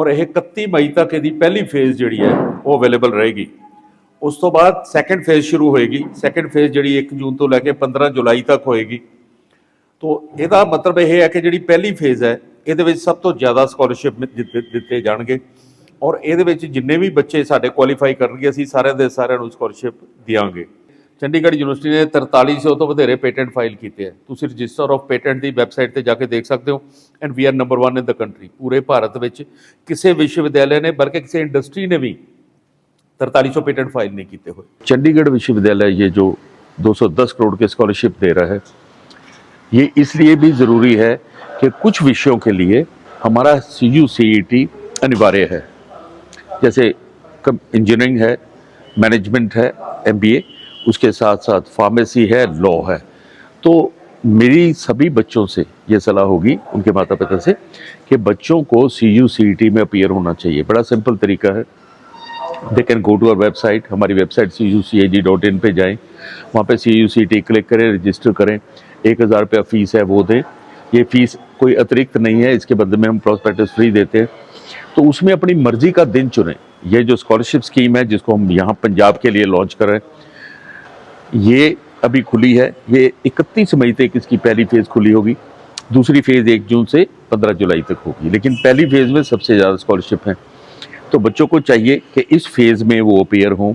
और यह 31 मई तक यदी पहली फेज़ जी है वो अवेलेबल रहेगी। उस तो बाद सैकेंड फेज़ शुरू होएगी। सैकेंड फेज़ जी 1 जून तो लैके 15 जुलाई तक होएगी। तो यदा मतलब यह है कि जी पहली फेज़ है ये सब तो ज़्यादा स्कॉलरशिप दिते जाएंगे और ये जिन्ने भी बच्चे साढ़े क्वालीफाई करनगे असीं सारिਆਂ ਦੇ ਸਾਰਿਆਂ ਨੂੰ स्कॉलरशिप देंगे। चंडीगढ़ यूनिवर्सिटी ने 4300 तो वधेरे पेटेंट फाइल किए हैं। तुसीं रजिस्टर ऑफ पेटेंट की वैबसाइट पर जाके देख सकते हो। And we are number 1 in the country. पूरे भारत में किसी विश्वविद्यालय ने बल्कि किसी इंडस्ट्री ने भी 4300 पेटेंट फाइल नहीं किए हुए। चंडीगढ़ विश्वविद्यालय ये जो 210 करोड़ के स्कॉलरशिप दे रहा है ये इसलिए भी ज़रूरी है कि कुछ विषयों के लिए हमारा CUCET अनिवार्य है। जैसे इंजीनियरिंग है, मैनेजमेंट है, MBA, उसके साथ साथ फार्मेसी है, लॉ है। तो मेरी सभी बच्चों से ये सलाह होगी उनके माता पिता से कि बच्चों को CUCET में अपीयर होना चाहिए। बड़ा सिंपल तरीका है। They can go to our website, हमारी वेबसाइट cuceg.in पे जाएं, वहाँ पे CUCET क्लिक करें, रजिस्टर करें। 1000 रुपया फ़ीस है वो दें। ये फ़ीस कोई अतिरिक्त नहीं है, इसके बदले में हम प्रॉस्पेक्टस फ्री देते हैं। तो उसमें अपनी मर्जी का दिन चुनें। ये जो स्कॉलरशिप स्कीम है जिसको हम यहाँ पंजाब के लिए लॉन्च कर रहे हैं ये अभी खुली है। ये 31 मई तक इसकी पहली फेज़ खुली होगी। दूसरी फेज़ 1 जून से 15 जुलाई तक होगी। लेकिन पहली फेज़ में सबसे ज़्यादा स्कॉलरशिप है। तो बच्चों को चाहिए कि इस फेज़ में वो अपीयर हों।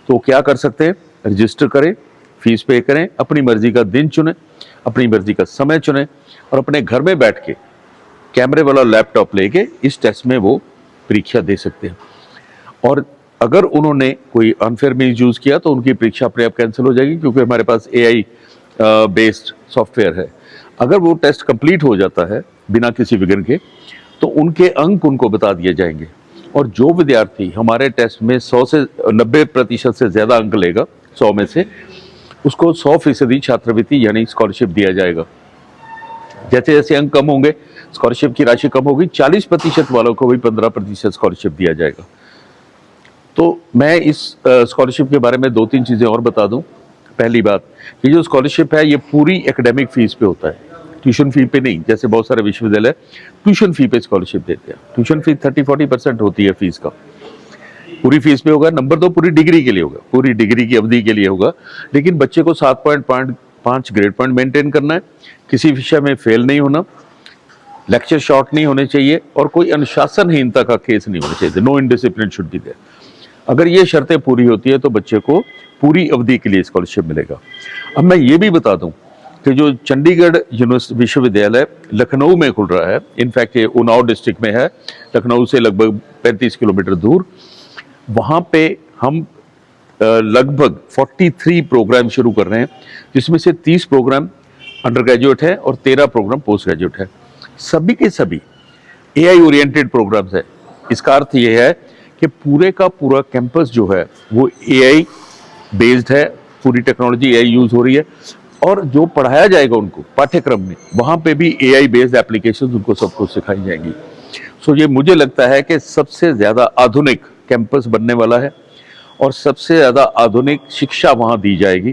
तो क्या कर सकते हैं? रजिस्टर करें, फ़ीस पे करें, अपनी मर्जी का दिन चुनें, अपनी मर्जी का समय चुनें और अपने घर में बैठ के कैमरे वाला लैपटॉप लेके इस टेस्ट में वो परीक्षा दे सकते हैं। और अगर उन्होंने कोई अनफेयर मिस यूज़ किया तो उनकी परीक्षा अपने आप कैंसिल हो जाएगी, क्योंकि हमारे पास AI बेस्ड सॉफ्टवेयर है। अगर वो टेस्ट कंप्लीट हो जाता है बिना किसी विघ्न के तो उनके अंक उनको बता दिए जाएंगे। और जो विद्यार्थी हमारे टेस्ट में 100 से 90% से ज़्यादा अंक लेगा 100 में से, उसको 100% छात्रवृत्ति यानी स्कॉलरशिप दिया जाएगा। जैसे जैसे अंक कम होंगे स्कॉलरशिप की राशि कम होगी। 40% वालों को भी 15% स्कॉलरशिप दिया जाएगा। तो मैं इस स्कॉलरशिप के बारे में 2-3 चीज़ें और बता दूं। पहली बात, ये जो स्कॉलरशिप है ये पूरी एकेडमिक फीस पे होता है, ट्यूशन फी पे नहीं। जैसे बहुत सारे विश्वविद्यालय ट्यूशन फी पे स्कॉलरशिप देते हैं। ट्यूशन फी 30-40% होती है फीस का। पूरी फीस पे होगा। नंबर 2 पूरी डिग्री के लिए होगा, पूरी डिग्री की अवधि के लिए होगा। लेकिन बच्चे को 7.5 ग्रेड पॉइंट मेंटेन करना है, किसी विषय में फेल नहीं होना, लेक्चर शॉर्ट नहीं होने चाहिए और कोई अनुशासनहीनता का केस नहीं होना चाहिए। No indiscipline should be there. अगर ये शर्तें पूरी होती है तो बच्चे को पूरी अवधि के लिए स्कॉलरशिप मिलेगा। अब मैं ये भी बता दूं कि जो चंडीगढ़ विश्वविद्यालय लखनऊ में खुल रहा है, इनफैक्ट ये उन्नाव डिस्ट्रिक्ट में है, लखनऊ से लगभग 35 किलोमीटर दूर, वहाँ पे हम लगभग 43 प्रोग्राम शुरू कर रहे हैं, जिसमें से 30 प्रोग्राम अंडर ग्रेजुएट है और 13 प्रोग्राम पोस्ट ग्रेजुएट है। सभी के सभी AI ओरिएंटेड प्रोग्राम्स है। इसका अर्थ ये है कि पूरे का पूरा कैंपस जो है वो AI बेस्ड है, पूरी टेक्नोलॉजी AI यूज़ हो रही है। और जो पढ़ाया जाएगा उनको पाठ्यक्रम में, वहाँ पे भी AI बेस्ड एप्लीकेशन उनको सब कुछ सिखाई जाएंगी। सो ये मुझे लगता है कि सबसे ज़्यादा आधुनिक कैंपस बनने वाला है और सबसे ज़्यादा आधुनिक शिक्षा वहाँ दी जाएगी।